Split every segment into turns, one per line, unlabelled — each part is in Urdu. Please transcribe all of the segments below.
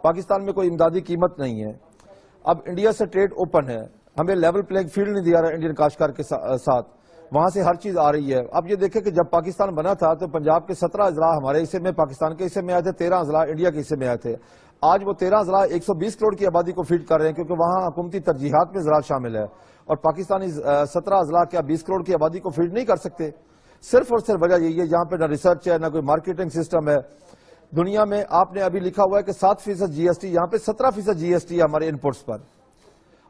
پاکستان میں کوئی امدادی قیمت نہیں ہے. اب انڈیا سے ٹریڈ اوپن ہے, ہمیں لیول پلینگ فیلڈ نہیں دیا رہا انڈین کاشتکار کے ساتھ, وہاں سے ہر چیز آ رہی ہے. اب یہ دیکھیں کہ جب پاکستان بنا تھا تو پنجاب کے 17 اضلاع ہمارے حصے میں, پاکستان کے حصے میں آئے تھے, 13 اضلاع انڈیا کے حصے میں آئے تھے. آج وہ 13 اضلاع 120 کروڑ کی آبادی کو فیڈ کر رہے ہیں, کیونکہ وہاں حکومتی ترجیحات میں زراعت شامل ہے, اور پاکستانی 17 اضلاع کیا 20 کروڑ کی آبادی کو فیڈ نہیں کر سکتے. صرف اور صرف وجہ یہی ہے یہاں پہ نہ ریسرچ ہے, نہ کوئی مارکیٹنگ سسٹم ہے. دنیا میں آپ نے ابھی لکھا ہوا ہے کہ 7% جی ایس ٹی, یہاں پہ 17% جی ایس ٹی ہے ہمارے انپوٹس پر.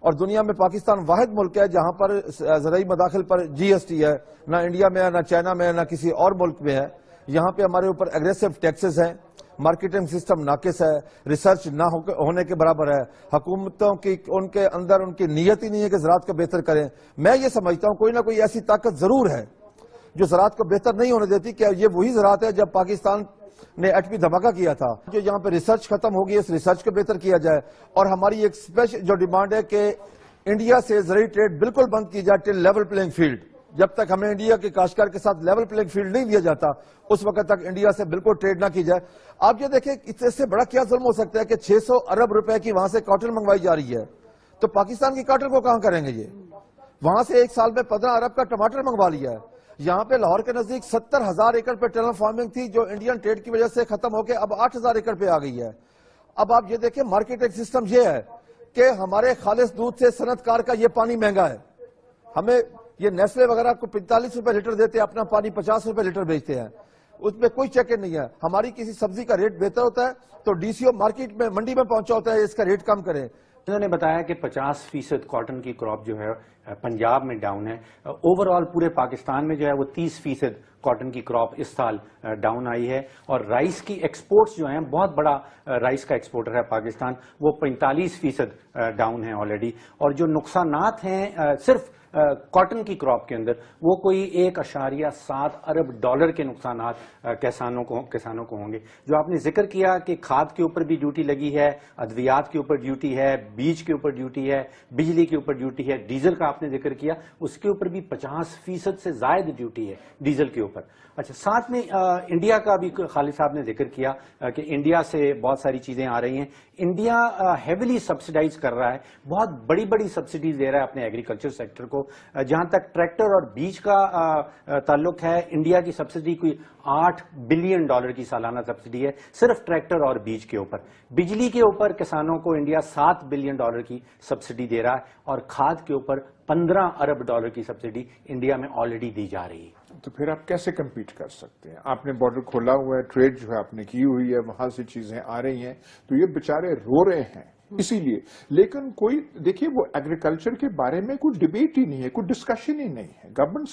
اور دنیا میں پاکستان واحد ملک ہے جہاں پر زرعی مداخل پر جی ایس ٹی ہے. نہ انڈیا میں ہے, نہ چائنا میں ہے, نہ کسی اور ملک میں ہے. یہاں پہ ہمارے اوپر ایگریسو ٹیکسز ہیں, مارکیٹنگ سسٹم ناقص ہے, ریسرچ نہ ہونے کے برابر ہے. حکومتوں کی ان کے اندر ان کی نیت ہی نہیں ہے کہ زراعت کو بہتر کریں. میں یہ سمجھتا ہوں کوئی نہ کوئی ایسی طاقت ضرور ہے جو زراعت کو بہتر نہیں ہونے دیتی. کہ یہ وہی زراعت ہے جب پاکستان نے ایٹمی دھماکہ کیا تھا, جو یہاں پہ ریسرچ ختم ہوگی, اس ریسرچ کو بہتر کیا جائے. اور ہماری ایک اسپیشل جو ڈیمانڈ ہے کہ انڈیا سے زرعی ٹریڈ بالکل بند کی جائے ٹل لیول پلینگ فیلڈ. جب تک ہمیں انڈیا کے کاشتکار کے ساتھ لیول پلینگ فیلڈ نہیں دیا جاتا اس وقت تک انڈیا سے بالکل ٹریڈ نہ کی جائے. آپ یہ دیکھیں اس سے بڑا کیا ظلم ہو سکتا ہے کہ 600 ارب روپے کی وہاں سے کاٹن منگوائی جا رہی ہے, تو پاکستان کی کاٹن کو کہاں کریں گے یہ؟ وہاں سے ایک سال میں 15 ارب کا ٹماٹر منگوا لیا ہے. یہاں پہ لاہور کے نزدیک 70,000 ایکڑ پہ ٹنل فارمنگ تھی جو انڈین ٹریڈ کی وجہ سے ختم ہو کے اب 8,000 ایکڑ پہ آ گئی ہے. اب آپ یہ دیکھیں مارکیٹنگ سسٹم یہ ہے کہ ہمارے خالص دودھ سے صنعت کار کا یہ پانی مہنگا ہے. ہمیں یہ نیسلے وغیرہ کو 45 روپے لیٹر دیتے ہیں, اپنا پانی 50 روپے لیٹر بیچتے ہیں, اس میں کوئی چیک نہیں ہے. ہماری کسی سبزی کا ریٹ بہتر ہوتا ہے تو ڈی سی او مارکیٹ میں منڈی میں پہنچا ہوتا ہے اس کا ریٹ کم کریں.
انہوں نے بتایا کہ 50% کاٹن کی کراپ جو ہے پنجاب میں ڈاؤن ہے. اوور آل پورے پاکستان میں جو ہے وہ 30% کاٹن کی کراپ اس سال ڈاؤن آئی ہے. اور رائس کی ایکسپورٹس جو ہیں, بہت بڑا رائس کا ایکسپورٹر ہے پاکستان, وہ 45% ڈاؤن ہیں آلریڈی. اور جو نقصانات ہیں صرف کاٹن کی کراپ کے اندر وہ کوئی 1.7 ارب ڈالر کے نقصانات کسانوں کو ہوں گے. جو آپ نے ذکر کیا کہ کھاد کے اوپر بھی ڈیوٹی لگی ہے, ادویات کے اوپر ڈیوٹی ہے, بیج کے اوپر ڈیوٹی ہے, بجلی کے اوپر ڈیوٹی ہے, ڈیزل کا آپ نے ذکر کیا اس کے اوپر بھی 50% سے زائد ڈیوٹی ہے ڈیزل کے اوپر. اچھا, ساتھ میں انڈیا کا بھی خالد صاحب نے ذکر کیا کہ انڈیا سے بہت ساری چیزیں آ رہی ہیں. انڈیا ہیویلی سبسیڈائز کر رہا ہے, بہت بڑی بڑی سبسڈیز دے رہا ہے اپنے ایگریکلچر سیکٹر کو. جہاں تک ٹریکٹر اور بیج کا تعلق ہے, انڈیا کی سبسڈی کوئی $8 بلین کی سالانہ سبسڈی ہے صرف ٹریکٹر اور بیج کے اوپر. بجلی کے اوپر کسانوں کو انڈیا $7 بلین کی سبسڈی دے رہا ہے, اور کھاد کے اوپر $15 ارب کی سبسڈی انڈیا میں آلریڈی دی جا رہی ہے.
تو پھر آپ کیسے کمپیٹ کر سکتے ہیں؟ آپ نے بارڈر کھولا ہوا ہے, ٹریڈ جو ہے آپ نے کی ہوئی ہے, وہاں سے چیزیں آ رہی ہیں, تو یہ بیچارے رو رہے ہیں اسی لیے. لیکن کوئی دیکھیے وہ ایگریکلچر کے بارے میں کوئی ڈبیٹ ہی نہیں ہے, کوئی ڈسکشن ہی نہیں ہے. گورنمنٹ